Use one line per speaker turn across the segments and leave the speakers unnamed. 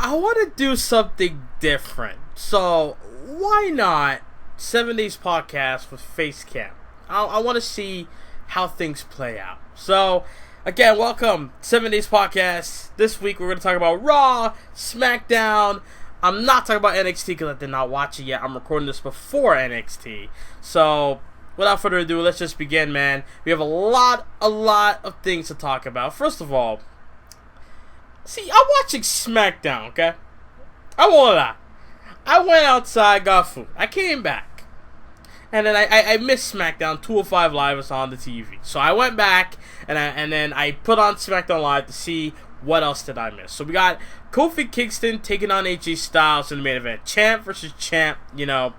I want to do something different. So, why not 7 Days Podcast with Facecam? I want to see how things play out. So, again, welcome, 7 Days Podcast. This week we're going to talk about Raw, SmackDown. I'm not talking about NXT because I did not watch it yet. I'm recording this before NXT. So, without further ado, let's just begin, man. We have a lot of things to talk about. First of all, see, I'm watching SmackDown, okay? I won't lie. I went outside, got food. I came back. And then I missed SmackDown. 205 Live was on the TV. So I went back, and then I put on SmackDown Live to see what else did I miss. So we got Kofi Kingston taking on AJ Styles in the main event. Champ versus Champ, you know,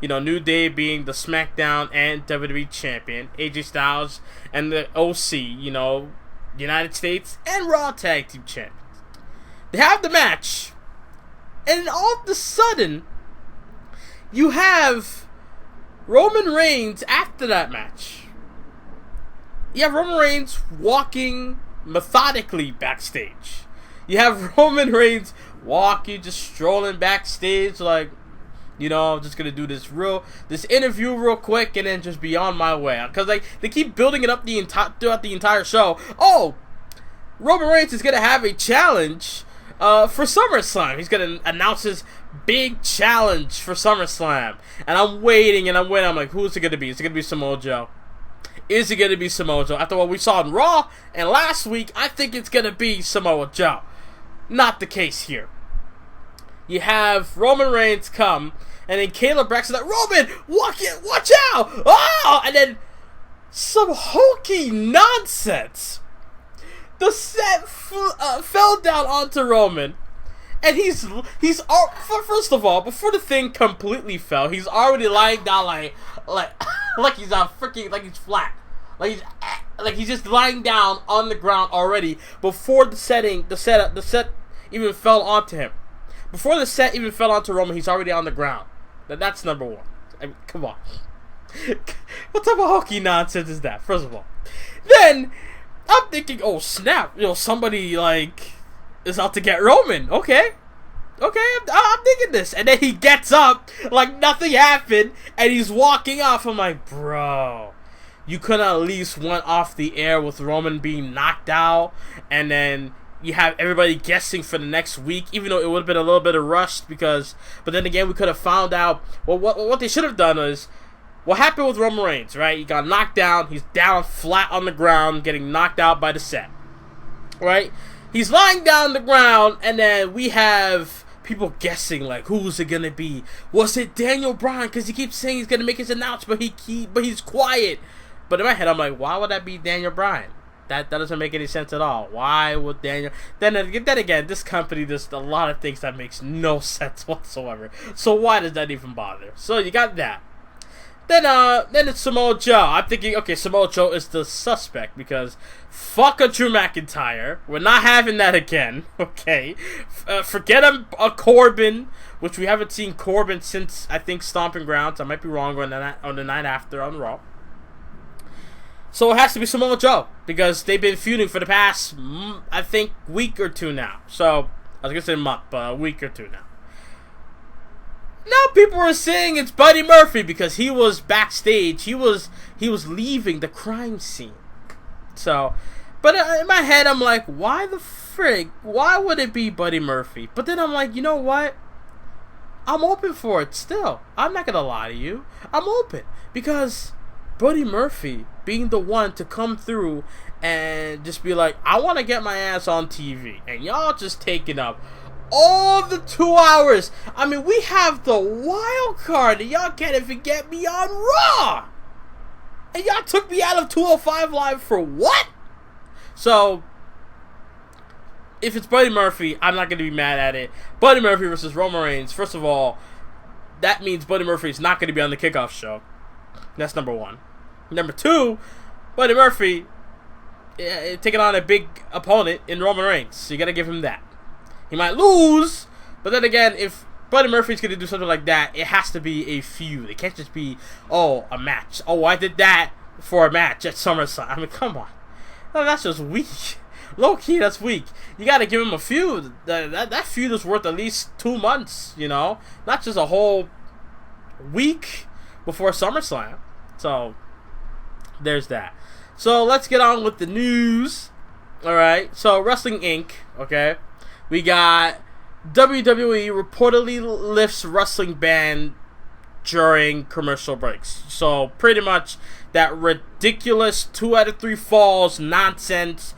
New Day being the SmackDown and WWE champion. AJ Styles and the OC, United States and Raw Tag Team champions. They have the match, and all of a sudden, you have Roman Reigns after that match. You have Roman Reigns walking methodically backstage. You have Roman Reigns walking, just strolling backstage like, I'm just gonna do this interview real quick and then just be on my way. Because they keep building it up throughout the entire show. Oh, Roman Reigns is gonna have a challenge for SummerSlam. He's gonna announce his big challenge for SummerSlam, and I'm waiting. I'm like, who's it gonna be? Is it gonna be Samoa Joe? Is it gonna be Samoa Joe? After what we saw in Raw and last week, I think it's gonna be Samoa Joe. Not the case here. You have Roman Reigns come, and then Kayla Braxton's like, Roman, watch out! Oh! And then some hokey nonsense. The set fell down onto Roman, and he's first of all, before the thing completely fell, he's already lying down like he's he's flat, like he's just lying down on the ground already before the set even fell onto him. Before the set even fell onto Roman, he's already on the ground. That's number one. I mean, come on. What type of hokey nonsense is that? First of all, then I'm thinking, oh snap, somebody is out to get Roman. Okay, I'm thinking this, and then he gets up like nothing happened, and he's walking off. I'm like, bro, you could at least went off the air with Roman being knocked out, and then you have everybody guessing for the next week, even though it would have been a little bit of rushed but then again, we could have found out, well, what they should have done is, what happened with Roman Reigns, right? He got knocked down, he's down flat on the ground, getting knocked out by the set, right? He's lying down on the ground, and then we have people guessing, like, who's it gonna be? Was it Daniel Bryan? Because he keeps saying he's gonna make his announcement, but he's quiet. But in my head, I'm like, why would that be Daniel Bryan? That doesn't make any sense at all. Why would Daniel... Then again, this company does a lot of things that makes no sense whatsoever. So why does that even bother? So you got that. Then it's Samoa Joe. I'm thinking, okay, Samoa Joe is the suspect because fuck a Drew McIntyre. We're not having that again. Okay, forget Corbin, which we haven't seen Corbin since I think Stomping Grounds. I might be wrong on the night after on Raw. So it has to be Samoa Joe because they've been feuding for the past, I think, week or two now. So I was gonna say month, but a week or two now. Now people are saying it's Buddy Murphy because he was backstage. He was leaving the crime scene. So, but in my head I'm like, why the frig? Why would it be Buddy Murphy? But then I'm like, you know what? I'm open for it still. I'm not gonna lie to you. I'm open because Buddy Murphy being the one to come through and just be like, I want to get my ass on TV, and y'all just taking up all the 2 hours. I mean, we have the wild card, and y'all can't even get me on Raw. And y'all took me out of 205 Live for what? So, if it's Buddy Murphy, I'm not going to be mad at it. Buddy Murphy versus Roman Reigns. First of all, that means Buddy Murphy is not going to be on the kickoff show. That's number one. Number two, Buddy Murphy taking on a big opponent in Roman Reigns. So you got to give him that. He might lose, but then again, if Buddy Murphy's going to do something like that, it has to be a feud. It can't just be, a match. Oh, I did that for a match at SummerSlam. I mean, come on. No, that's just weak. Low key, that's weak. You gotta give him a feud. That feud is worth at least 2 months, you know? Not just a whole week before SummerSlam. So, there's that. So, let's get on with the news. Alright, so Wrestling Inc., okay? We got WWE reportedly lifts wrestling ban during commercial breaks. So, pretty much that ridiculous 2 out of 3 falls nonsense.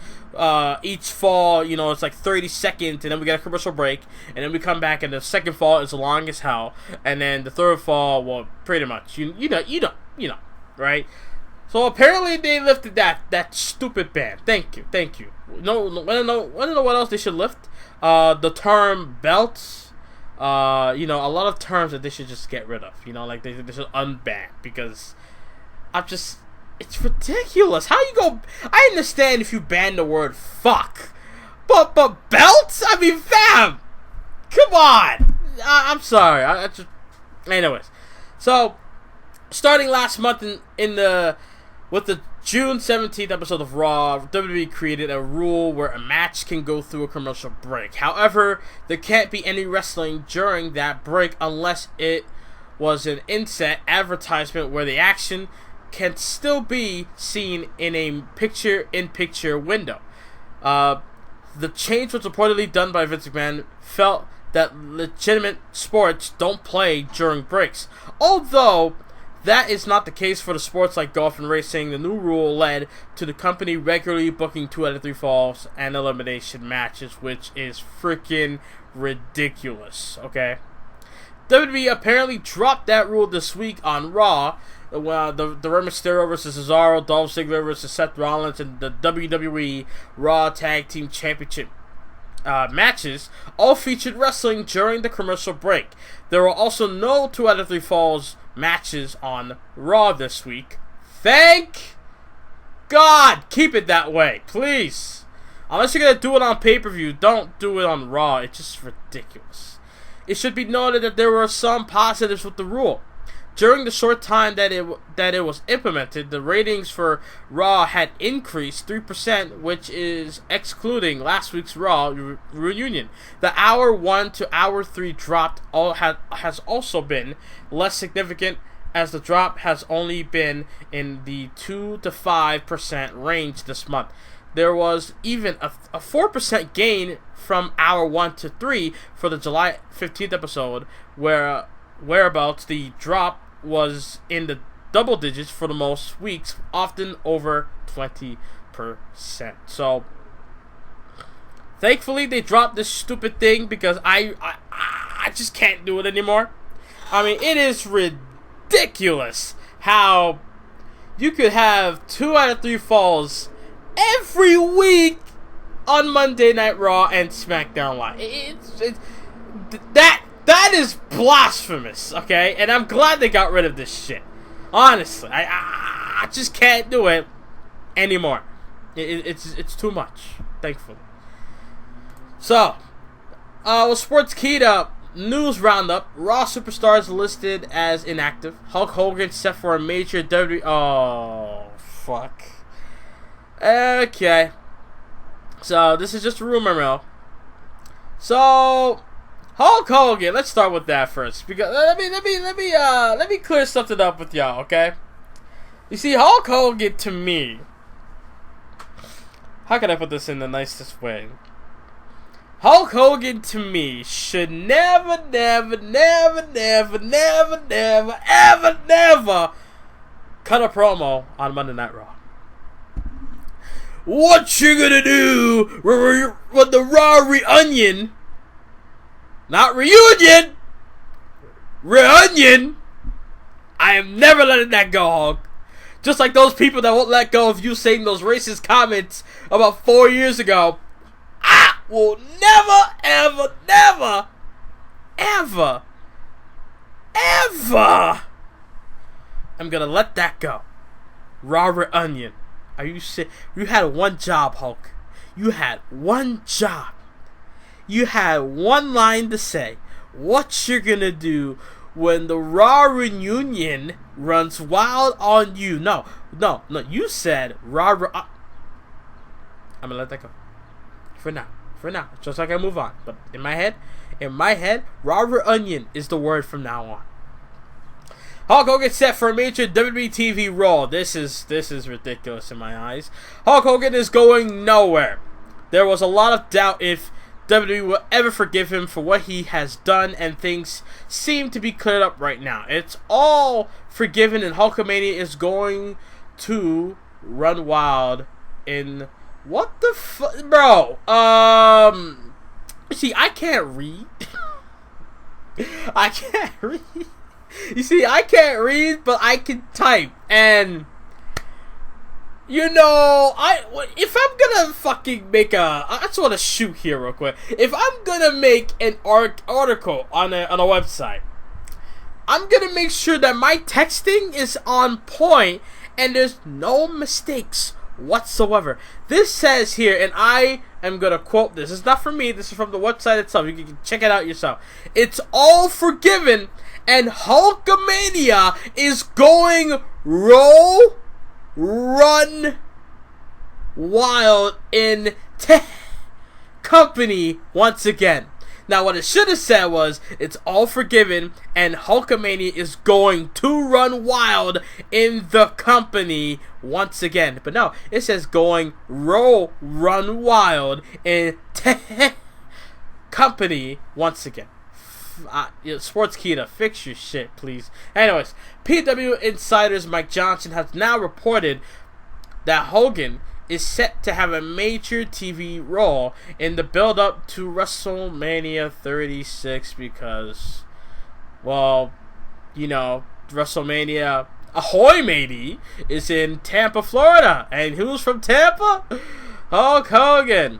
Each fall, you know, it's like 30 seconds, and then we get a commercial break, and then we come back, and the second fall is long as hell, and then the third fall, well, pretty much, you know, right? So apparently they lifted that stupid ban. Thank you. No, wanna know what else they should lift? The term belts. You know, a lot of terms that they should just get rid of. You know, like they should unban, because it's ridiculous. How you go? I understand if you ban the word fuck, but belts? I mean, fam, come on. I'm sorry. Anyways, so starting last month with the June 17th episode of Raw, WWE created a rule where a match can go through a commercial break. However, there can't be any wrestling during that break unless it was an inset advertisement where the action can still be seen in a picture-in-picture window. The change was reportedly done by Vince McMahon, felt that legitimate sports don't play during breaks. Although that is not the case for the sports like golf and racing, the new rule led to the company regularly booking 2 out of 3 falls and elimination matches, which is freaking ridiculous, okay? WWE apparently dropped that rule this week on Raw. The Rey Mysterio versus Cesaro, Dolph Ziggler versus Seth Rollins, and the WWE Raw Tag Team Championship matches all featured wrestling during the commercial break. There were also no 2 out of 3 falls matches on Raw this week. Thank God! Keep it that way, please. Unless you're gonna do it on pay-per-view, don't do it on Raw. It's just ridiculous. It should be noted that there were some positives with the rule. During the short time that it was implemented, the ratings for Raw had increased 3%, which is excluding last week's Raw reunion. The Hour 1 to Hour 3 drop has also been less significant, as the drop has only been in the 2 to 5% range this month. There was even a 4% gain from Hour 1 to 3 for the July 15th episode, whereabouts the drop was in the double digits for the most weeks, often over 20%. So, thankfully they dropped this stupid thing, because I just can't do it anymore. I mean, it is ridiculous how you could have 2 out of 3 falls every week on Monday Night Raw and SmackDown Live. That is blasphemous, okay? And I'm glad they got rid of this shit. Honestly, I just can't do it anymore. It's too much, thankfully. So, with Sportskeeda news roundup, Raw superstars listed as inactive. Hulk Hogan set for a major WWE. Oh, fuck. Okay. So, this is just a rumor mill. So, Hulk Hogan, let's start with that first, because let me clear something up with y'all, okay? You see, Hulk Hogan, to me, how can I put this in the nicest way? Hulk Hogan, to me, should never cut a promo on Monday Night Raw. What you gonna do when the Raw reunion? Not reunion! Reunion! I am never letting that go, Hulk. Just like those people that won't let go of you saying those racist comments about 4 years ago. I will ever I'm gonna let that go. Raw reunion. Are you sick? You had one job, Hulk. You had one job. You had one line to say. What you're gonna do when the Raw reunion runs wild on you. No. You said Raw. I'm gonna let that go. For now. Just like I move on. But in my head, Robert Onion is the word from now on. Hulk Hogan set for a major WWE TV role. This is ridiculous in my eyes. Hulk Hogan is going nowhere. There was a lot of doubt if WWE will ever forgive him for what he has done, and things seem to be cleared up right now. It's all forgiven, and Hulkamania is going to run wild in... What the fuck? Bro, see, I can't read. I can't read. You see, I can't read, but I can type. And, you know, if I'm gonna fucking make I just want to shoot here real quick. If I'm gonna make an article on a website, I'm gonna make sure that my texting is on point and there's no mistakes whatsoever. This says here, and I am gonna quote this. It's not from me. This is from the website itself. You can check it out yourself. It's all forgiven, and Hulkamania is going run wild in company once again. Now, what it should have said was, it's all forgiven, and Hulkamania is going to run wild in the company once again. But no, it says going run wild in company once again. Sportskeeda, fix your shit, please. Anyways, PW Insider's Mike Johnson has now reported that Hogan is set to have a major TV role in the build-up to WrestleMania 36 because, well, you know, WrestleMania Ahoy Matey is in Tampa, Florida. And who's from Tampa? Hulk Hogan.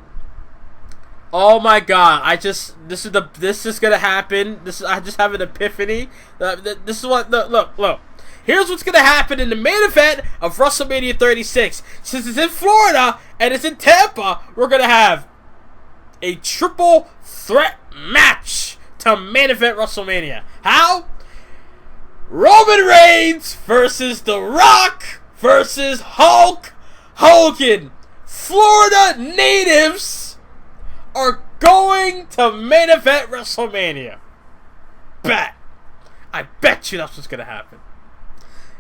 Oh my God! This is gonna happen. I just have an epiphany. This is what look. Here's what's gonna happen in the main event of WrestleMania 36. Since it's in Florida and it's in Tampa, we're gonna have a triple threat match to main event WrestleMania. How? Roman Reigns versus The Rock versus Hulk Hogan. Florida natives are going to main event WrestleMania. I bet you that's what's gonna happen.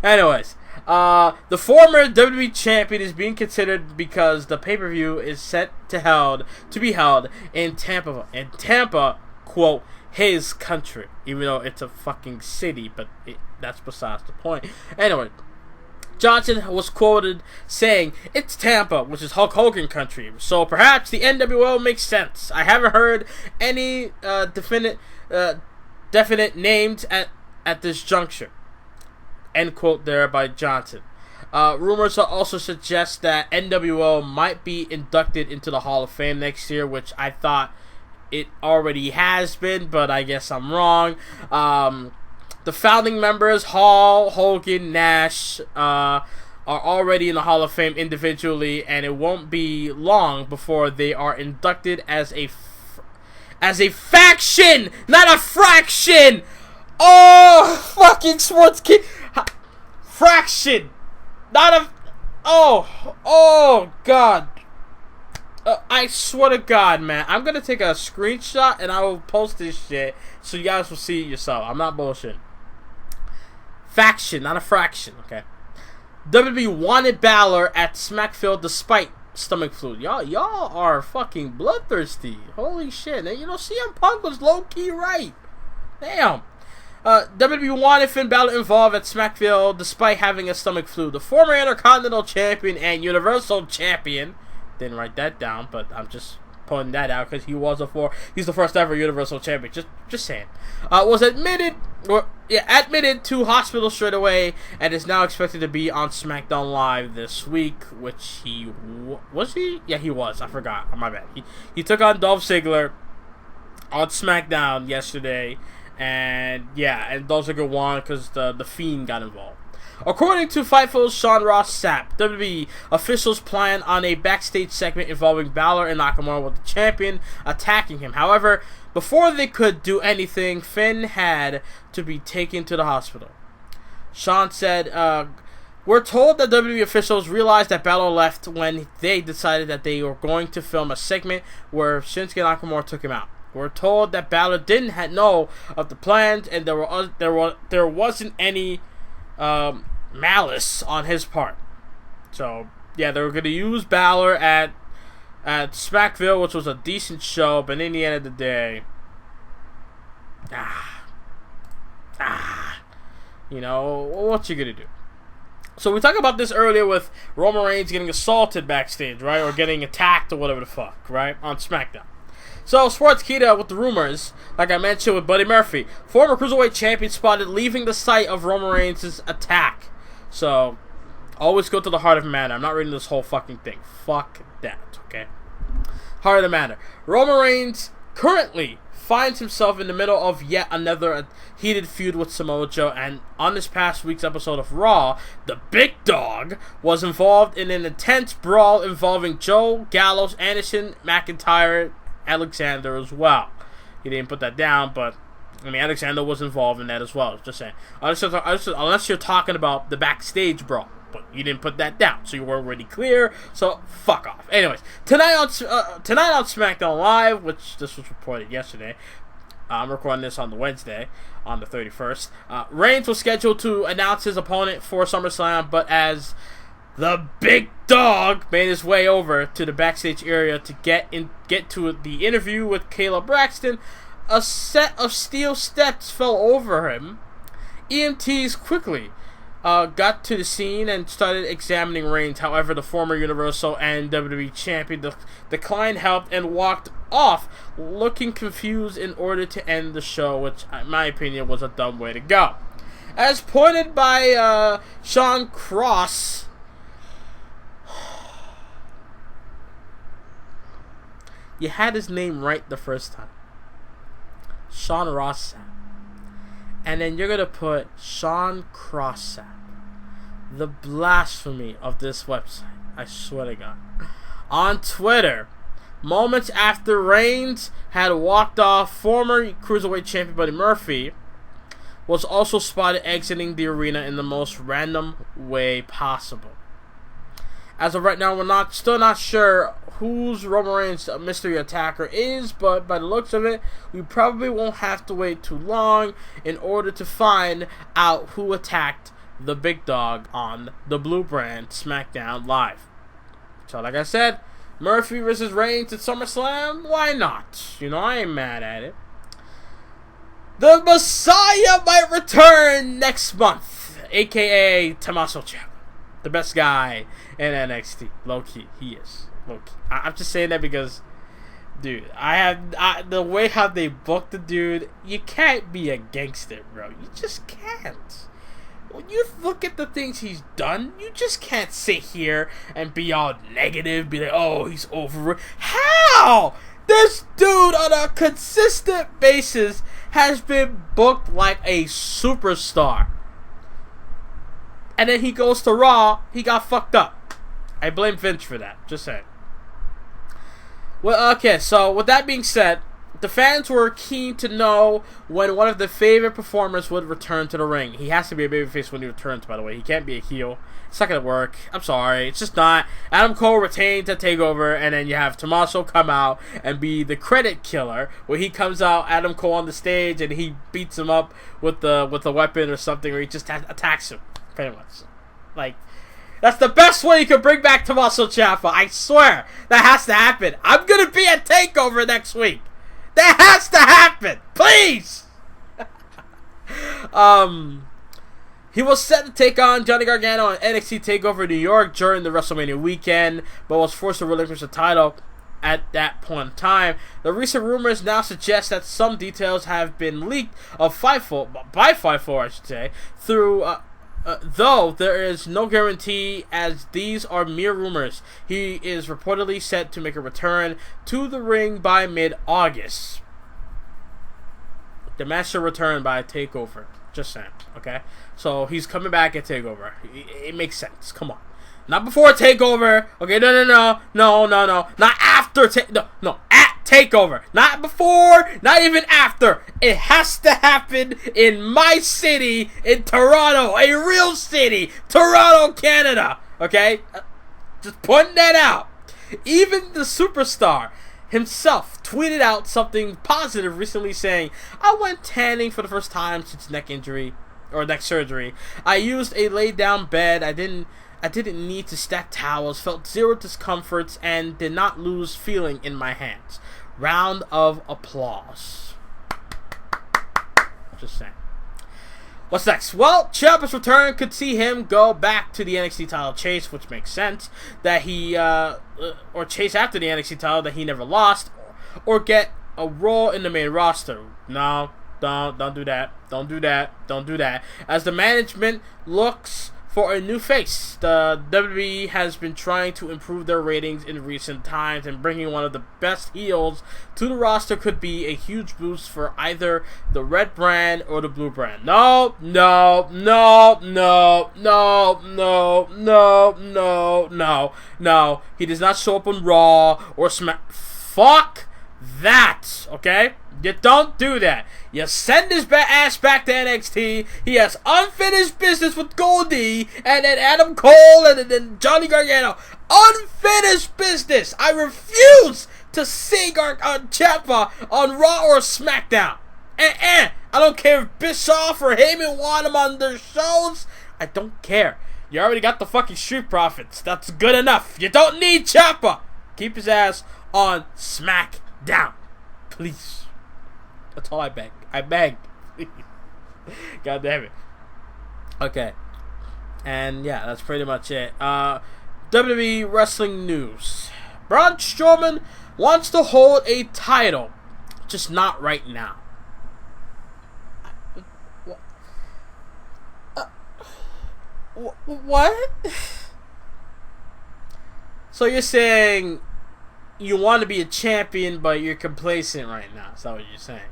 Anyways, the former WWE champion is being considered because the pay-per-view is set to be held in Tampa. And Tampa, quote, his country. Even though it's a fucking city, but that's besides the point. Anyway, Johnson was quoted saying, "It's Tampa, which is Hulk Hogan country, so perhaps the NWO makes sense. I haven't heard any definite names at this juncture." End quote there by Johnson. Rumors also suggest that NWO might be inducted into the Hall of Fame next year, which I thought it already has been, but I guess I'm wrong. The founding members, Hall, Hogan, Nash, are already in the Hall of Fame individually, and it won't be long before they are inducted as a faction, not a fraction. Oh, fucking sports kid. Fraction. Not a... Oh, God. I swear to God, man. I'm going to take a screenshot and I will post this shit so you guys will see it yourself. I'm not bullshitting. Faction, not a fraction, okay? WWE wanted Balor at SmackDown despite stomach flu. Y'all are fucking bloodthirsty. Holy shit. And, CM Punk was low-key right. Damn. WWE wanted Finn Balor involved at SmackDown despite having a stomach flu. The former Intercontinental Champion and Universal Champion, didn't write that down, but I'm just pointing that out because he's the first ever Universal Champion. Just saying. Was admitted to hospital straight away and is now expected to be on SmackDown Live this week, which was he? Yeah, he was. I forgot. My bad. He took on Dolph Ziggler on SmackDown yesterday. And Dolph Ziggler won because the Fiend got involved. According to Fightful's Sean Ross Sapp, WWE officials plan on a backstage segment involving Balor and Nakamura with the champion attacking him. However, before they could do anything, Finn had to be taken to the hospital. Sean said, We're told that WWE officials realized that Balor left when they decided that they were going to film a segment where Shinsuke Nakamura took him out. We're told that Balor didn't know of the plans, and there wasn't any malice on his part. So yeah, they were going to use Balor at Smackville, which was a decent show, but in the end of the day, you know, what you gonna do? So we talked about this earlier with Roman Reigns getting assaulted backstage, right? Or getting attacked or whatever the fuck, right? On SmackDown. So, Sportskeeda with the rumors, like I mentioned with Buddy Murphy. Former Cruiserweight Champion spotted leaving the site of Roman Reigns' attack. So, always go to the heart of the matter. I'm not reading this whole fucking thing. Fuck that, okay? Heart of the matter. Roman Reigns currently finds himself in the middle of yet another heated feud with Samoa Joe, and on this past week's episode of Raw, the Big Dog was involved in an intense brawl involving Joe, Gallows, Anderson, McIntyre, Alexander as well. He didn't put that down, but I mean, Alexander was involved in that as well. Just saying. Unless you're talking about the backstage brawl, but you didn't put that down, so you weren't really clear. So fuck off. Anyways, tonight on SmackDown Live, which this was reported yesterday. I'm recording this on the Wednesday, on the 31st. Reigns was scheduled to announce his opponent for SummerSlam, but as the Big Dog made his way over to the backstage area to get to the interview with Kayla Braxton, a set of steel steps fell over him. EMTs quickly got to the scene and started examining Reigns. However, the former Universal and WWE champion declined help and walked off looking confused in order to end the show, which, in my opinion, was a dumb way to go. As pointed by Sean Cross, you had his name right the first time. Sean Ross Sapp. And then you're going to put Sean Cross Sapp. The blasphemy of this website. I swear to God. On Twitter, moments after Reigns had walked off, former Cruiserweight Champion Buddy Murphy was also spotted exiting the arena in the most random way possible. As of right now, we're still not sure who's Roman Reigns' mystery attacker is, but by the looks of it, we probably won't have to wait too long in order to find out who attacked the Big Dog on the Blue Brand SmackDown Live. So, like I said, Murphy versus Reigns at SummerSlam, why not? You know, I ain't mad at it. The Messiah might return next month, aka Tommaso Ciampa. The best guy in NXT. Low-key, he is. Low-key. I'm just saying that because, dude, the way how they booked the dude, you can't be a gangster, bro. You just can't. When you look at the things he's done, you just can't sit here and be all negative, be like, oh, he's over. How? This dude on a consistent basis has been booked like a superstar. And then he goes to Raw, he got fucked up. I blame Vince for that, just saying. Well, okay, so with that being said, the fans were keen to know when one of their favorite performers would return to the ring. He has to be a babyface when he returns, by the way. He can't be a heel. It's not going to work. I'm sorry. It's just not. Adam Cole retains a takeover, and then you have Tommaso come out and be the credit killer, where he comes out, Adam Cole on the stage, and he beats him up with a weapon or something, or he just attacks him, pretty much. Like, that's the best way you can bring back Tommaso Ciampa. I swear. That has to happen. I'm going to be at TakeOver next week. That has to happen. Please. He was set to take on Johnny Gargano on NXT TakeOver New York during the WrestleMania weekend, but was forced to relinquish the title at that point in time. The recent rumors now suggest that some details have been leaked by Fightful, I should say, through... though there is no guarantee, as these are mere rumors. He is reportedly set to make a return to the ring by mid-August. The match should return by TakeOver. Just saying, okay? So he's coming back at TakeOver. It makes sense. Come on. Not before TakeOver. Okay, no. Not after no, at TakeOver. Not before, not even after. It has to happen in my city, in Toronto, a real city, Toronto, Canada. Okay? Just pointing that out. Even the superstar himself tweeted out something positive recently, saying, I went tanning for the first time since neck surgery. I used a laid down bed. I didn't need to stack towels, felt zero discomforts, and did not lose feeling in my hands. Round of applause. Just saying. What's next? Well, Ciampa's return could see him go back to the NXT title chase, which makes sense. That he, or chase after the NXT title that he never lost, or get a role in the main roster. No, don't do that. Don't do that. As the management looks for a new face, the WWE has been trying to improve their ratings in recent times, and bringing one of the best heels to the roster could be a huge boost for either the red brand or the blue brand. No. He does not show up on Raw or Smack. Fuck that, okay? You don't do that. You send his ass back to NXT. He has unfinished business with Goldie and then Adam Cole and then Johnny Gargano. Unfinished business. I refuse to see Ciampa on Raw or SmackDown. I don't care if Bischoff or Heyman want him on their shows. I don't care. You already got the fucking Street Profits. That's good enough. You don't need Ciampa. Keep his ass on SmackDown, please. That's all I beg. I beg. God damn it. Okay. And yeah, that's pretty much it. WWE Wrestling News. Braun Strowman wants to hold a title. Just not right now. What? So you're saying you want to be a champion, but you're complacent right now. Is that what you're saying?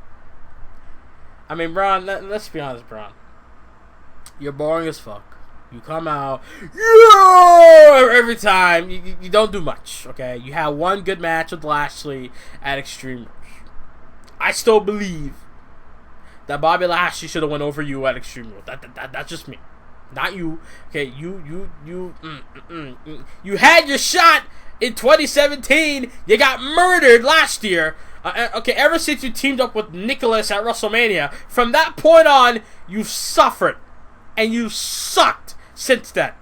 I mean, Braun, let's be honest, Braun. You're boring as fuck. You come out, yeah, every time. You don't do much, okay? You had one good match with Lashley at Extreme Rules. I still believe that Bobby Lashley should have went over you at Extreme Rules. That's just me. Not you. Okay, you had your shot in 2017. You got murdered last year. Okay, ever since you teamed up with Nicholas at WrestleMania, from that point on, you've suffered. And you've sucked since then.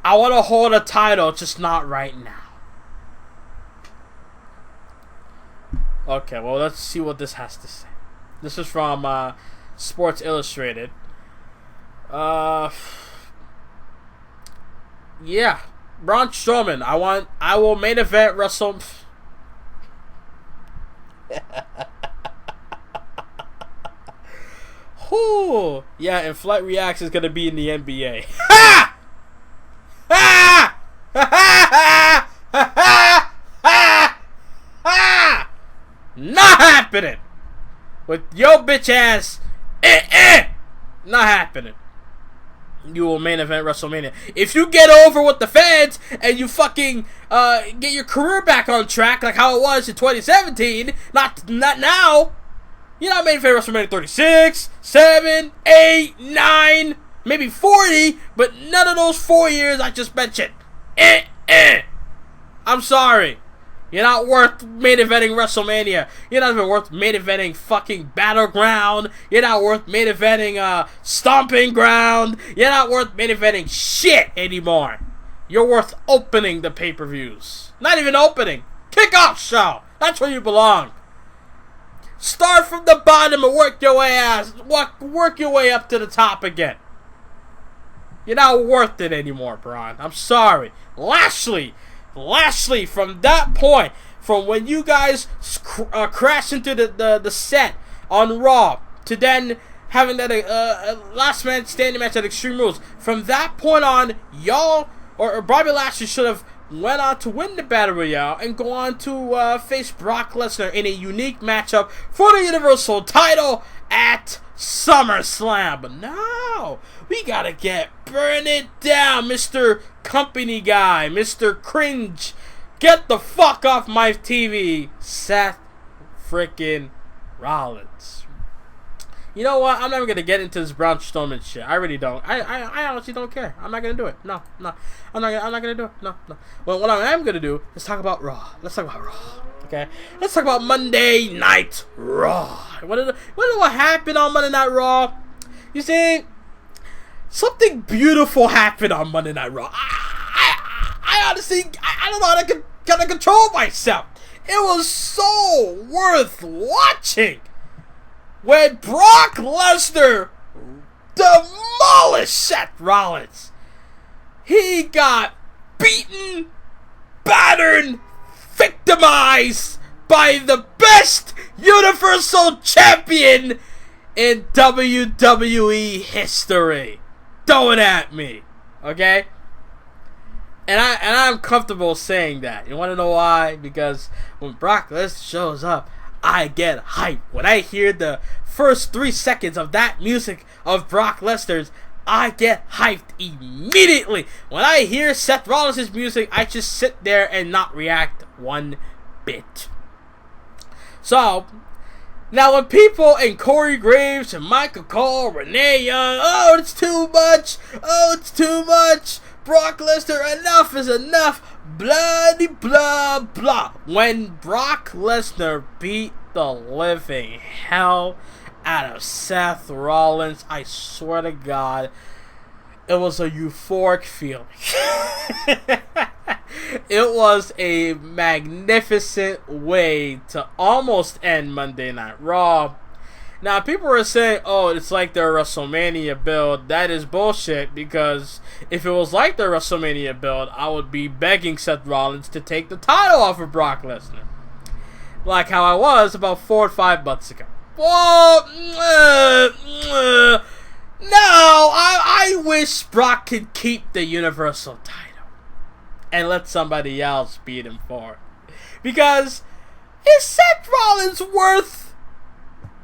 I want to hold a title, just not right now. Okay, well, let's see what this has to say. This is from Sports Illustrated. Yeah. Braun Strowman, I will main event Wrestle. Whew. Yeah, and Flight Reacts is gonna be in the NBA. Ha! Ha! Ha! Ha! Ha! Ha! Ha! Not happening. With your bitch ass. Not happening. You will main event WrestleMania. If you get over with the fans and you fucking get your career back on track like how it was in 2017, not now. You're not main event WrestleMania 36, 7, 8, 9, maybe 40, but none of those 4 years I just mentioned. I'm sorry. You're not worth main eventing WrestleMania. You're not even worth main eventing fucking Battleground. You're not worth main eventing Stomping Ground. You're not worth main eventing shit anymore. You're worth opening the pay-per-views. Not even opening. Kickoff show. That's where you belong. Start from the bottom and work your way up to the top again. You're not worth it anymore, Braun. I'm sorry. Lashley, from that point, from when you guys crashed into the set on Raw, to then having that last man standing match at Extreme Rules, from that point on, y'all, or Bobby Lashley should have went on to win the Battle Royale and go on to face Brock Lesnar in a unique matchup for the Universal title at SummerSlam. But no, we gotta burn it down, Mr. Company Guy, Mr. Cringe Get the fuck off my TV, Seth freaking Rollins. You know what? I'm never gonna get into this Braun Strowman shit. I really don't. I honestly don't care. I'm not gonna do it. No. I'm not gonna do it. No. Well, what I am gonna do is talk about Raw. Let's talk about Raw. Okay. Let's talk about Monday Night Raw. What happened on Monday Night Raw? You see, something beautiful happened on Monday Night Raw. I honestly, I don't know how to kind of control myself. It was so worth watching when Brock Lesnar demolished Seth Rollins. He got beaten, battered, victimized by the best Universal Champion in WWE history. Throw it at me, okay? And I'm comfortable saying that. You want to know why? Because when Brock Lesnar shows up, I get hyped. When I hear the first 3 seconds of that music of Brock Lesnar's, I get hyped immediately. When I hear Seth Rollins' music, I just sit there and not react one bit. So, now when people in Corey Graves and Michael Cole, Renee Young, oh, it's too much, Brock Lesnar, enough is enough, blah blah blah. When Brock Lesnar beat the living hell out of Seth Rollins, I swear to God, it was a euphoric feeling. It was a magnificent way to almost end Monday Night Raw. Now, people are saying, oh, it's like their WrestleMania build. That is bullshit, because if it was like their WrestleMania build, I would be begging Seth Rollins to take the title off of Brock Lesnar. Like how I was about 4 or 5 months ago. Well, no, I wish Brock could keep the Universal title and let somebody else beat him for it. Because is Seth Rollins worth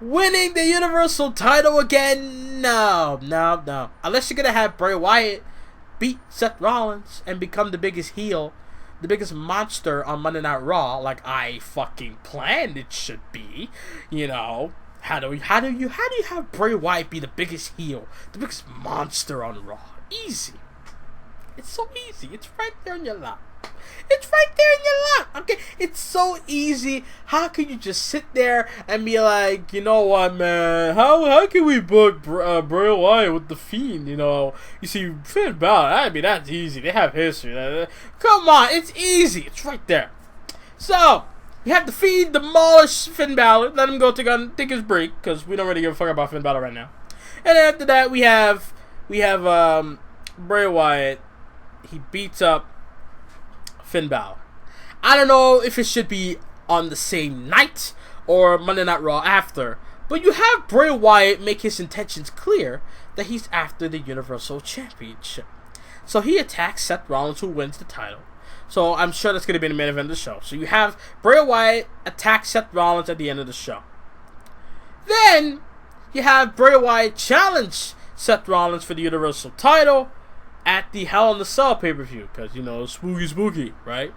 winning the Universal title again? No. Unless you're going to have Bray Wyatt beat Seth Rollins and become the biggest heel, the biggest monster on Monday Night Raw, like I fucking planned it should be. You know, how do you have Bray Wyatt be the biggest heel, the biggest monster on Raw? Easy. It's so easy. It's right there in your lap. Okay, it's so easy. How can you just sit there and be like, you know what, man? How can we book Bray Wyatt with the Fiend? You know, you see Finn Balor. I mean, that's easy. They have history. Come on, it's easy. It's right there. So you have the Fiend demolish Finn Balor, let him go take his break, because we don't really give a fuck about Finn Balor right now. And then after that, we have Bray Wyatt. He beats up Finn Balor. I don't know if it should be on the same night or Monday Night Raw after, but you have Bray Wyatt make his intentions clear that he's after the Universal Championship. So he attacks Seth Rollins, who wins the title. So I'm sure that's going to be the main event of the show. So you have Bray Wyatt attack Seth Rollins at the end of the show. Then you have Bray Wyatt challenge Seth Rollins for the Universal title at the Hell in the Cell pay-per-view, because, you know, spooky, right?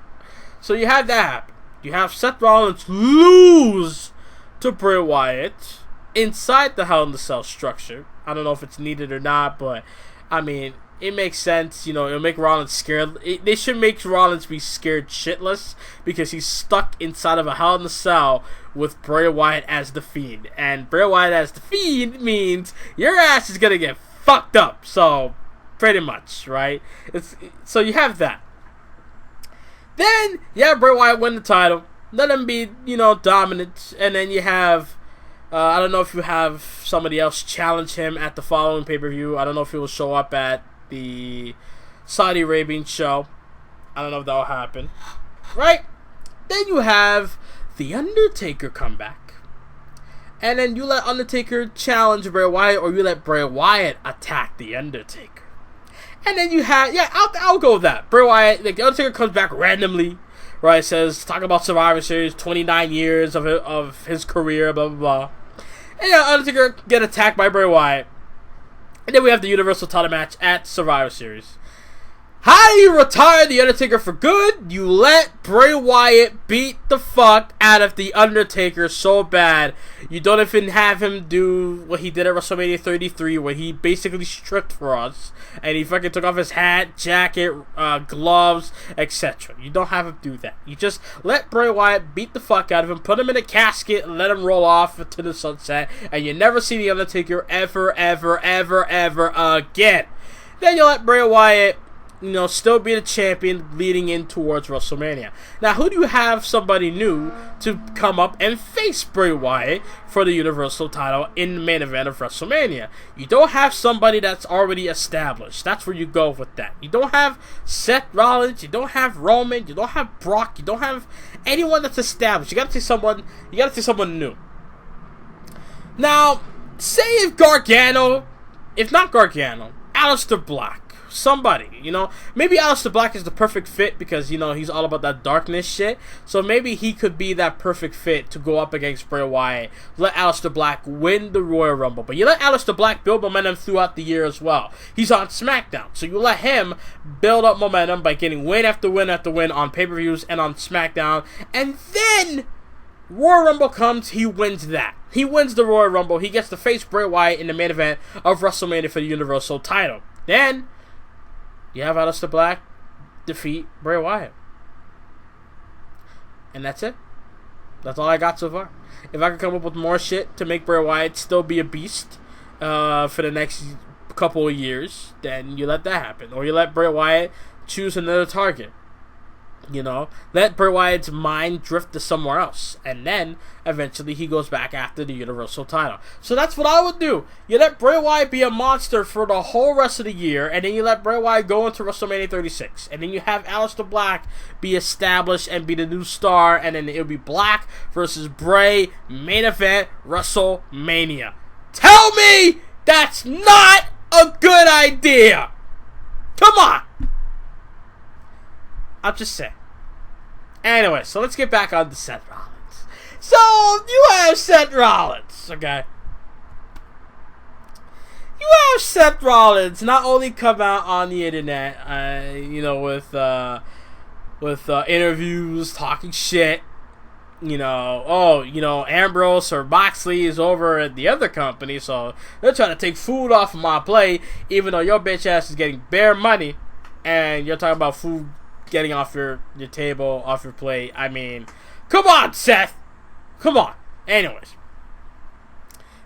So you have that happen. You have Seth Rollins lose to Bray Wyatt inside the Hell in the Cell structure. I don't know if it's needed or not, but, I mean, it makes sense. You know, it'll make Rollins scared. They should make Rollins be scared shitless, because he's stuck inside of a Hell in the Cell with Bray Wyatt as the Fiend. And Bray Wyatt as the Fiend means your ass is going to get fucked up. So, pretty much, right? So you have that. Then you have Bray Wyatt win the title, let him be, you know, dominant, and then you have, I don't know if you have somebody else challenge him at the following pay-per-view. I don't know if he will show up at the Saudi Arabian show. I don't know if that will happen, right? Then you have The Undertaker come back, and then you let Undertaker challenge Bray Wyatt, or you let Bray Wyatt attack The Undertaker. And then you have, I'll go with that. Bray Wyatt, the Undertaker comes back randomly, right? Says, talk about Survivor Series, 29 years of his career, blah, blah, blah. And Undertaker get attacked by Bray Wyatt. And then we have the Universal title match at Survivor Series. How Why do you retire The Undertaker for good? You let Bray Wyatt beat the fuck out of The Undertaker so bad. You don't even have him do what he did at WrestleMania 33, where he basically stripped for us. And he fucking took off his hat, jacket, gloves, etc. You don't have him do that. You just let Bray Wyatt beat the fuck out of him, put him in a casket, and let him roll off to the sunset. And you never see The Undertaker ever again. Then you let Bray Wyatt, still be the champion leading in towards WrestleMania. Now, who do you have somebody new to come up and face Bray Wyatt for the Universal title in the main event of WrestleMania? You don't have somebody that's already established. That's where you go with that. You don't have Seth Rollins. You don't have Roman. You don't have Brock. You don't have anyone that's established. You gotta take someone new. Now, say if not Gargano, Aleister Black. Somebody, maybe Aleister Black is the perfect fit because, he's all about that darkness shit. So maybe he could be that perfect fit to go up against Bray Wyatt. Let Aleister Black win the Royal Rumble. But you let Aleister Black build momentum throughout the year as well. He's on SmackDown. So you let him build up momentum by getting win after win after win on pay-per-views and on SmackDown. And then Royal Rumble comes, he wins that. He wins the Royal Rumble. He gets to face Bray Wyatt in the main event of WrestleMania for the Universal title. Then you have Aleister Black defeat Bray Wyatt. And that's it. That's all I got so far. If I could come up with more shit to make Bray Wyatt still be a beast for the next couple of years, then you let that happen. Or you let Bray Wyatt choose another target. Let Bray Wyatt's mind drift to somewhere else. And then, eventually, he goes back after the Universal title. So that's what I would do. You let Bray Wyatt be a monster for the whole rest of the year. And then you let Bray Wyatt go into WrestleMania 36. And then you have Aleister Black be established and be the new star. And then it'll be Black versus Bray, main event, WrestleMania. Tell me that's not a good idea. Come on. I'm just saying. Anyway, so let's get back on to Seth Rollins. So, you have Seth Rollins, okay? You have Seth Rollins not only come out on the internet, with interviews, talking shit, Ambrose or Moxley is over at the other company, so they're trying to take food off of my plate, even though your bitch ass is getting bare money, and you're talking about food getting off your table, off your plate. I mean, come on, Seth. Come on. Anyways.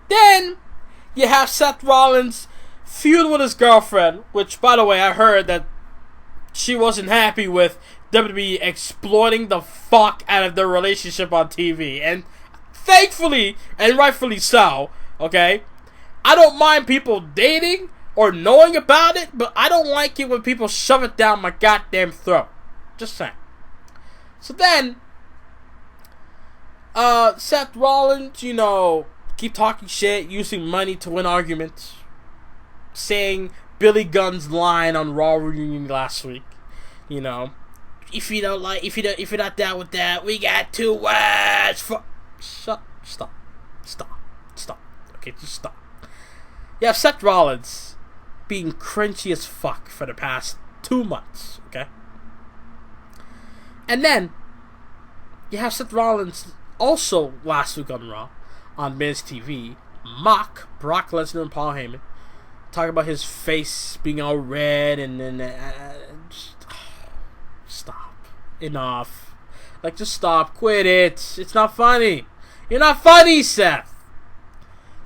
Then, you have Seth Rollins feud with his girlfriend, which, by the way, I heard that she wasn't happy with WWE exploiting the fuck out of their relationship on TV. And thankfully, and rightfully so, okay? I don't mind people dating or knowing about it, but I don't like it when people shove it down my goddamn throat. Just saying. So then, Seth Rollins, keep talking shit, using money to win arguments, saying Billy Gunn's line on Raw Reunion last week. If you're not down with that, we got 2 words for. Stop. Okay, just stop. You have Seth Rollins being cringy as fuck for the past 2 months, okay? And then, you have Seth Rollins also last week on Raw, on Miz TV, mock Brock Lesnar and Paul Heyman, talk about his face being all red and then... stop. Enough. Just stop. Quit it. It's not funny. You're not funny, Seth.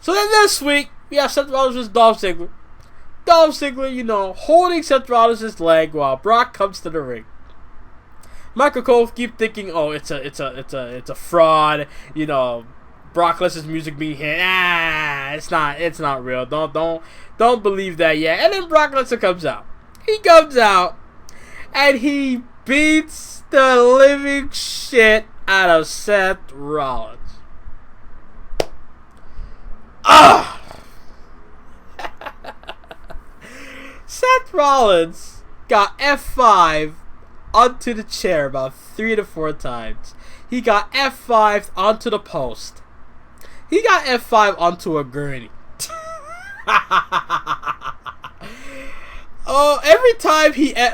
So then this week, we have Seth Rollins versus Dolph Ziggler. Dolph Ziggler, holding Seth Rollins' leg while Brock comes to the ring. Michael Cole keep thinking, oh, it's a fraud. Brock Lesnar's music being hit. It's not real. Don't believe that yet. And then Brock Lesnar comes out. He comes out and he beats the living shit out of Seth Rollins. Seth Rollins got F5 onto the chair about 3 to 4 times. He got F5 onto the post. He got F5 onto a gurney. Oh, every time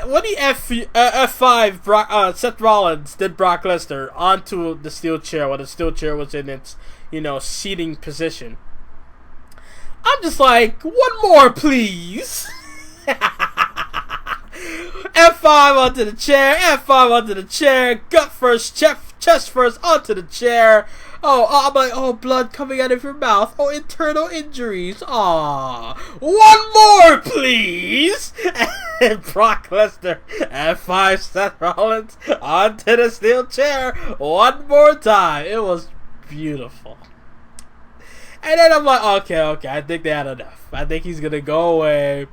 when he F5 Seth Rollins did Brock Lesnar onto the steel chair when the steel chair was in its seating position, I'm just like, one more, please. F5 onto the chair, F5 onto the chair, gut first, chest first onto the chair. I'm like, oh, blood coming out of your mouth. Oh, internal injuries. Aw. One more, please. And Brock Lesnar, F5 Seth Rollins onto the steel chair one more time. It was beautiful. And then I'm like, okay, I think they had enough. I think he's going to go away.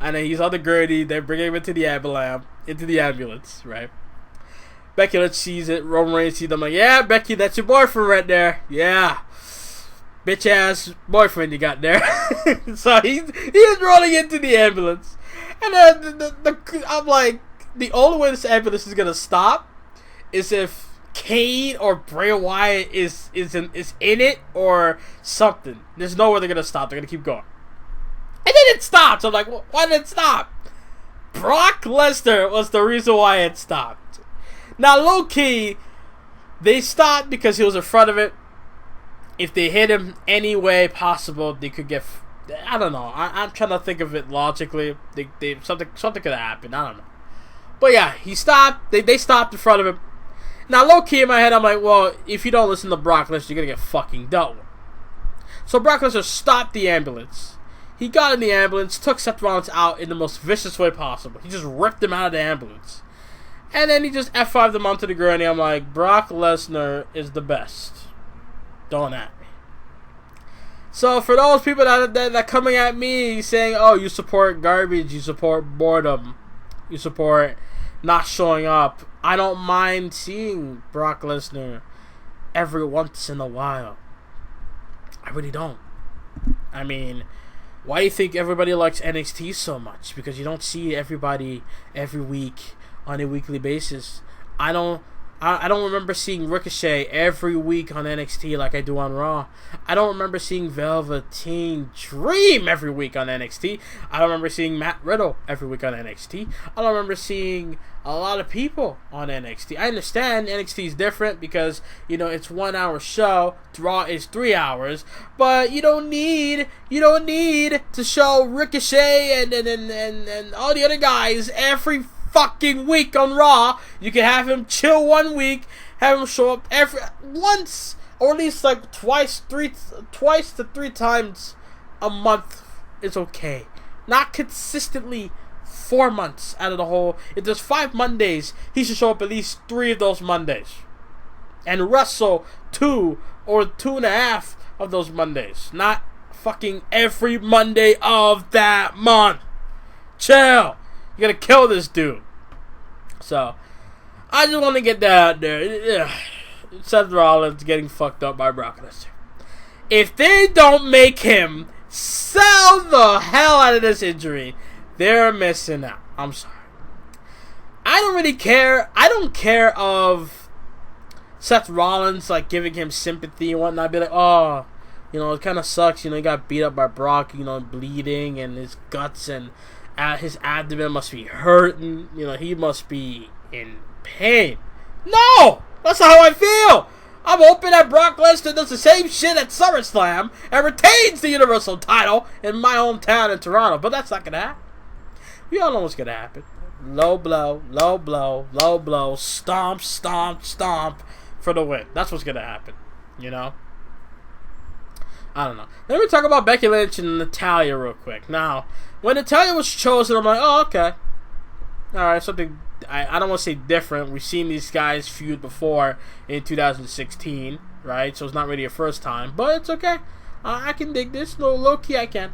And then he's on the gurney. They bring him into the ambulance, right? Becky Lynch sees it. Roman Reigns sees them like, yeah, Becky, that's your boyfriend right there. Yeah. Bitch ass boyfriend you got there. So he's rolling into the ambulance. And then I'm like, the only way this ambulance is going to stop is if Kane or Bray Wyatt is in it or something. There's no way they're going to stop. They're going to keep going. And then it stops. I'm like, why did it stop? Brock Lesnar was the reason why it stopped. Now, low-key, they stopped because he was in front of it. If they hit him any way possible, they could get... I don't know. I'm trying to think of it logically. Something could have happened. I don't know. But yeah, he stopped. They stopped in front of him. Now, low-key in my head, I'm like, well, if you don't listen to Brock Lesnar, you're going to get fucking dealt with. So Brock Lesnar stopped the ambulance. He got in the ambulance, took Seth Rollins out in the most vicious way possible. He just ripped him out of the ambulance. And then he just F5'd him onto the gurney. I'm like, Brock Lesnar is the best. Don't at me. So for those people that coming at me saying, oh, you support garbage, you support boredom, you support not showing up, I don't mind seeing Brock Lesnar every once in a while. I really don't. I mean, why do you think everybody likes NXT so much? Because you don't see everybody every week on a weekly basis. I don't remember seeing Ricochet every week on NXT like I do on Raw. I don't remember seeing Velveteen Dream every week on NXT. I don't remember seeing Matt Riddle every week on NXT. I don't remember seeing a lot of people on NXT. I understand NXT is different because, it's 1 hour show. Raw is 3 hours. But you don't need to show Ricochet and all the other guys every fucking week on Raw. You can have him chill 1 week, have him show up once, or at least like twice to three times a month is okay. Not consistently 4 months out of the whole. If there's 5 Mondays, he should show up at least 3 of those Mondays. And wrestle 2 or 2.5 of those Mondays. Not fucking every Monday of that month. Chill. You gotta kill this dude. So, I just want to get that out there. Seth Rollins getting fucked up by Brock Lesnar. If they don't make him sell the hell out of this injury, they're missing out. I'm sorry. I don't really care. I don't care of Seth Rollins giving him sympathy and whatnot. I'd be like, oh, it kind of sucks. He got beat up by Brock. Bleeding and his guts and his abdomen must be hurting. He must be in pain. No! That's not how I feel! I'm hoping that Brock Lesnar does the same shit at SummerSlam and retains the Universal title in my hometown in Toronto. But that's not going to happen. We all know what's going to happen. Low blow, low blow, low blow, stomp, stomp, stomp for the win. That's what's going to happen. I don't know. Let me talk about Becky Lynch and Natalya real quick. Now, when Natalya was chosen, I'm like, oh, okay. Alright, something, I don't want to say different. We've seen these guys feud before in 2016, right? So it's not really a first time, but it's okay. I can dig this. No, low-key I can.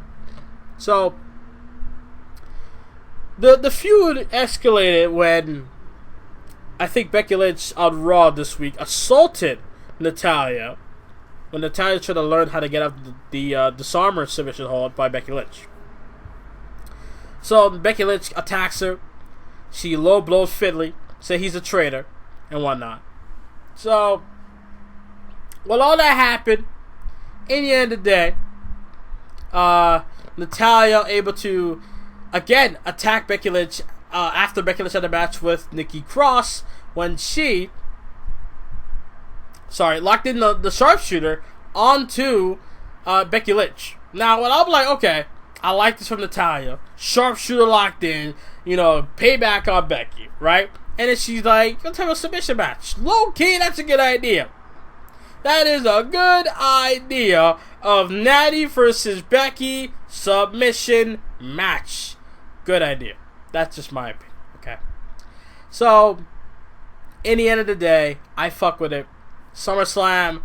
So, the feud escalated when I think Becky Lynch on Raw this week assaulted Natalya. When Natalya tried to learn how to get out the disarmer submission hold by Becky Lynch. So Becky Lynch attacks her. She low blows Finlay, say he's a traitor, and whatnot. So, while all that happened, in the end of the day, Natalya able to again attacked Becky Lynch after Becky Lynch had a match with Nikki Cross when she locked in the sharpshooter onto Becky Lynch. Now, when I'm like, okay, I like this from Natalya. Sharpshooter locked in, payback on Becky, right? And then she's like, let's have a submission match. Low key, that's a good idea. That is a good idea of Natty versus Becky submission match. Good idea. That's just my opinion, okay? So, in the end of the day, I fuck with it. SummerSlam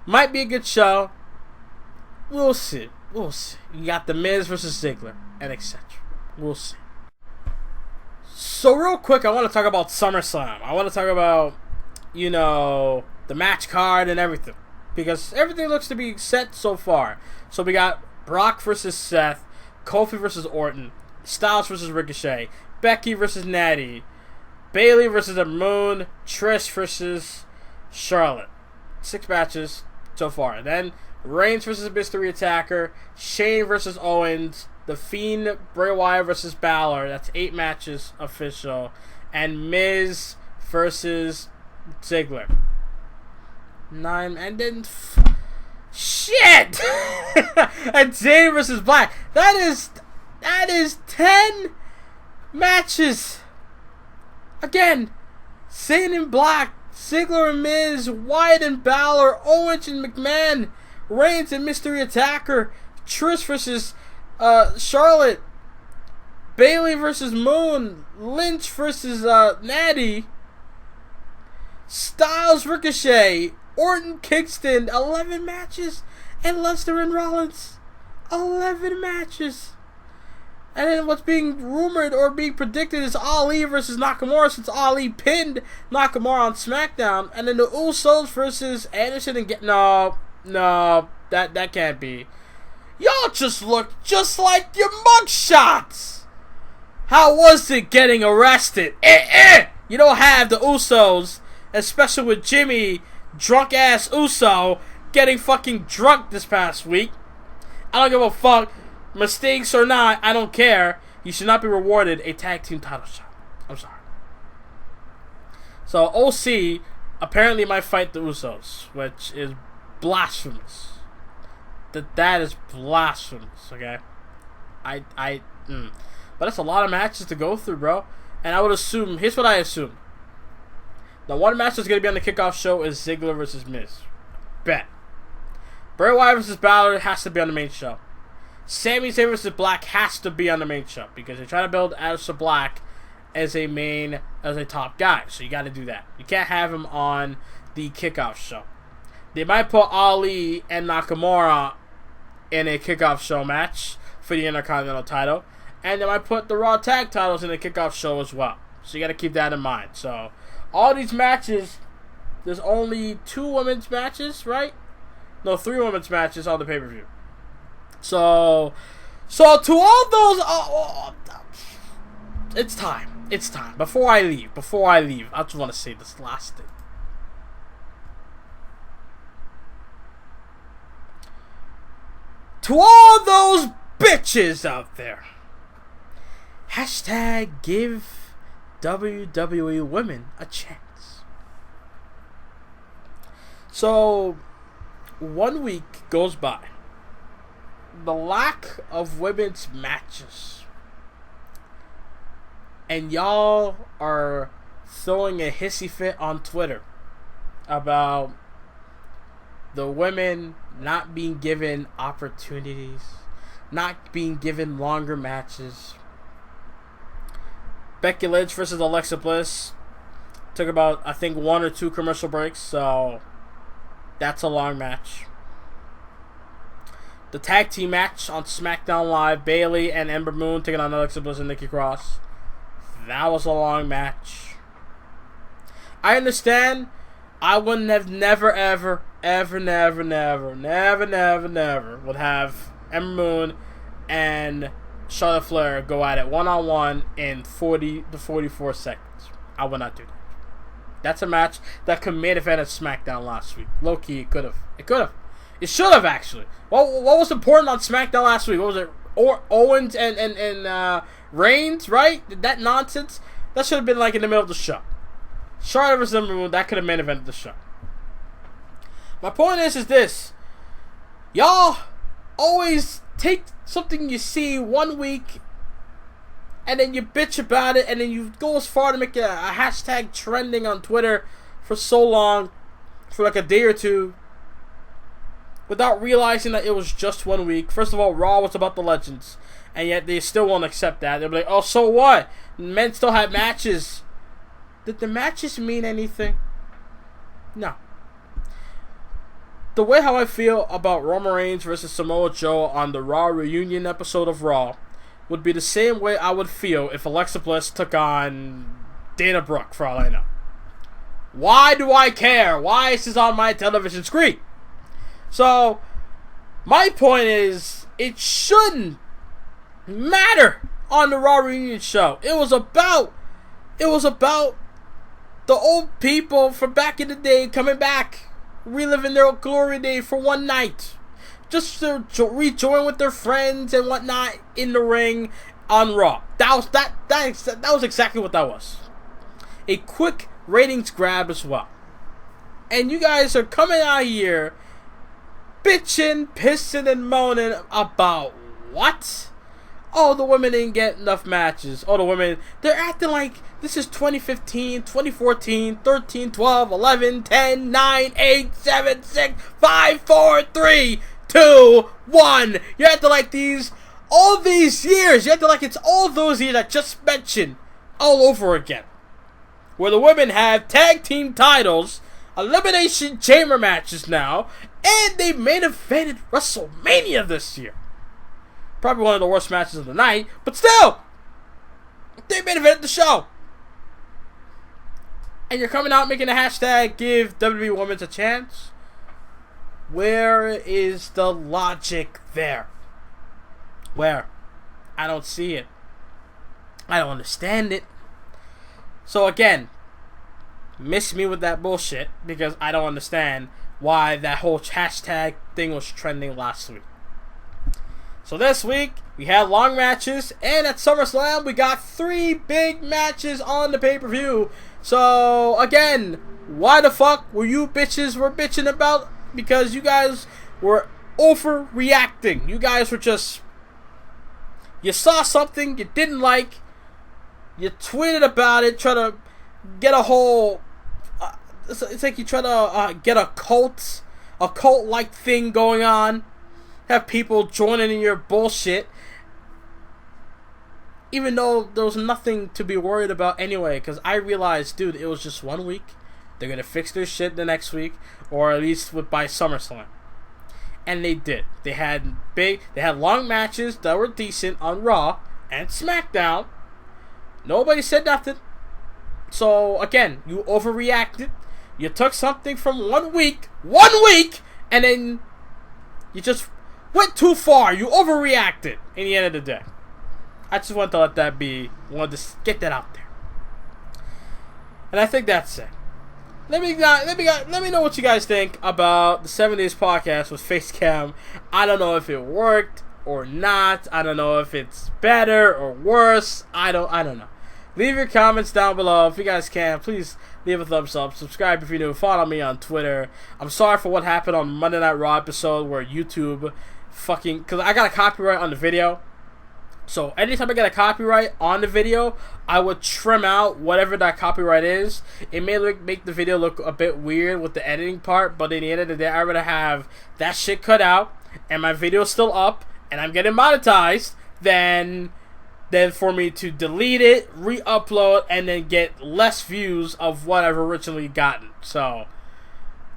might be a good show. We'll see. You got The Miz versus Ziggler, and etc. We'll see. So real quick, I want to talk about SummerSlam. I want to talk about, the match card and everything. Because everything looks to be set so far. So we got Brock versus Seth, Kofi versus Orton, Styles versus Ricochet, Becky versus Natty, Bayley versus Moon, Trish versus Charlotte. 6 matches so far. Then Reigns versus Mystery Attacker, Shane versus Owens, The Fiend, Bray Wyatt versus Balor. That's 8 matches official. And Miz versus Ziggler. 9, and then shit. And Zayn versus Black. That is 10 matches. Again, Zayn and Black, Ziggler and Miz, Wyatt and Balor, Owens and McMahon, Reigns and Mystery Attacker, Trish versus Charlotte, Bayley versus Moon, Lynch versus Natty, Styles, Ricochet, Orton, Kingston. 11 matches, and Lesnar and Rollins. 11 matches. And then what's being rumored or being predicted is Ali versus Nakamura, since Ali pinned Nakamura on SmackDown. And then the Usos versus Anderson and no, that can't be. Y'all just look just like your mugshots. How was it getting arrested? You don't have the Usos, especially with Jimmy, drunk ass Uso, getting fucking drunk this past week. I don't give a fuck. Mistakes or not, I don't care. You should not be rewarded a tag team title shot. I'm sorry. So OC apparently might fight the Usos, which is blasphemous. That is blasphemous. Okay, but that's a lot of matches to go through, bro. And I would assume, here's what I assume: the one match that's gonna be on the kickoff show is Ziggler versus Miz. Bet. Bray Wyatt versus Balor has to be on the main show. Sami Zayn versus Black has to be on the main show because they're trying to build Aleister Black as a top guy. So you got to do that. You can't have him on the kickoff show. They might put Ali and Nakamura in a kickoff show match for the Intercontinental title, and they might put the Raw tag titles in the kickoff show as well. So you got to keep that in mind. So all these matches, there's only 2 women's matches, right? No, 3 women's matches on the pay-per-view. So to all those, it's time. Before I leave, I just want to say this last thing. To all those bitches out there, hashtag give WWE women a chance. So 1 week goes by. The lack of women's matches, and y'all are throwing a hissy fit on Twitter about the women not being given opportunities, not being given longer matches. Becky Lynch versus Alexa Bliss took about, I think, 1 or 2 commercial breaks, so that's a long match. The tag team match on SmackDown Live, Bayley and Ember Moon taking on Alexa Bliss and Nikki Cross. That was a long match. I understand. I wouldn't have never would have Ember Moon and Charlotte Flair go at it one-on-one in 40 to 44 seconds. I would not do that. That's a match that could main event at SmackDown last week. Low-key, it could have. It should have, actually. What was important on SmackDown last week? What was it? Owens and Reigns, right? That nonsense, that should have been like in the middle of the show. Charlotte versus Ember Moon, that could have main evented the show. My point is this. Y'all always take something you see one week and then you bitch about it and then you go as far to make a hashtag trending on Twitter for so long, for like a day or two, without realizing that it was just 1 week. First of all, Raw was about the legends, and yet they still won't accept that. They'll be like, oh, so what? Men still have matches. Did the matches mean anything? No. The way how I feel about Roman Reigns versus Samoa Joe on the Raw reunion episode of Raw would be the same way I would feel if Alexa Bliss took on Dana Brooke, for all I know. Why do I care? Why is this on my television screen? So, my point is, it shouldn't matter on the Raw reunion show. It was about the old people from back in the day coming back, reliving their glory day for one night, just to rejoin with their friends and whatnot in the ring on Raw. That was exactly what that was. A quick ratings grab as well. And you guys are coming out here bitching, pissing, and moaning about what? Oh, the women didn't get enough matches. Oh, the women, they're acting like this is 2015, 2014, 13, 12, 11, 10, 9, 8, 7, 6, 5, 4, 3, 2, 1. You acting like all these years. You acting like it's all those years I just mentioned all over again. Where the women have tag team titles, elimination chamber matches now, and they main evented WrestleMania this year. Probably one of the worst matches of the night, but still, they main evented the show. And you're coming out making a hashtag, give WWE Women's a chance. Where is the logic there? Where? I don't see it. I don't understand it. So again, miss me with that bullshit, because I don't understand why that whole hashtag thing was trending last week. So this week, we had long matches, and at SummerSlam, we got 3 big matches on the pay-per-view. So, again, why the fuck were you bitches bitching about? Because you guys were overreacting. You guys were just... You saw something you didn't like, you tweeted about it, try to get a whole... it's like you try to get a cult-like thing going on. Have people joining in your bullshit, even though there was nothing to be worried about anyway, because I realized, dude, it was just 1 week. They're going to fix their shit the next week, or at least by SummerSlam. And they did. They had long matches that were decent on Raw and SmackDown. Nobody said nothing. So, again, you overreacted. You took something from 1 week, and then you just went too far. You overreacted in the end of the day. I just wanted to let that be. Wanted to get that out there. And I think that's it. Let me know what you guys think about the 7 Days podcast with Facecam. I don't know if it worked or not. I don't know if it's better or worse. I don't know. Leave your comments down below. If you guys can, please leave a thumbs up. Subscribe if you're new. Follow me on Twitter. I'm sorry for what happened on Monday Night Raw episode where YouTube because I got a copyright on the video. So anytime I get a copyright on the video, I would trim out whatever that copyright is. It may make the video look a bit weird with the editing part, but at the end of the day, I'd rather have that shit cut out and my video's still up and I'm getting monetized than for me to delete it, re-upload, and then get less views of what I've originally gotten. So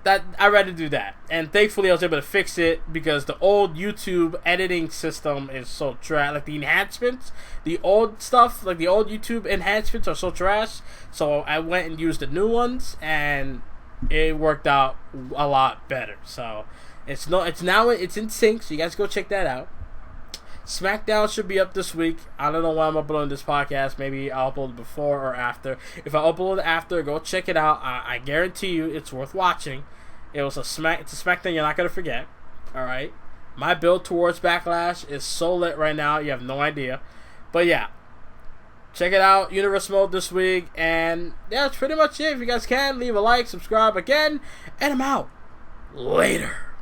that I'd rather do that. And thankfully I was able to fix it because the old YouTube editing system is so trash. Like the enhancements, the old stuff, like the old YouTube enhancements are so trash. So I went and used the new ones and it worked out a lot better. So it's in sync, so you guys go check that out. SmackDown should be up this week. I don't know when I'm uploading this podcast. Maybe I'll upload it before or after. If I upload it after, go check it out. I guarantee you it's worth watching. It's a SmackDown you're not going to forget. Alright? My build towards Backlash is so lit right now. You have no idea. But yeah. check it out, Universe Mode this week. And yeah, that's pretty much it. If you guys can, leave a like, subscribe again, and I'm out. Later.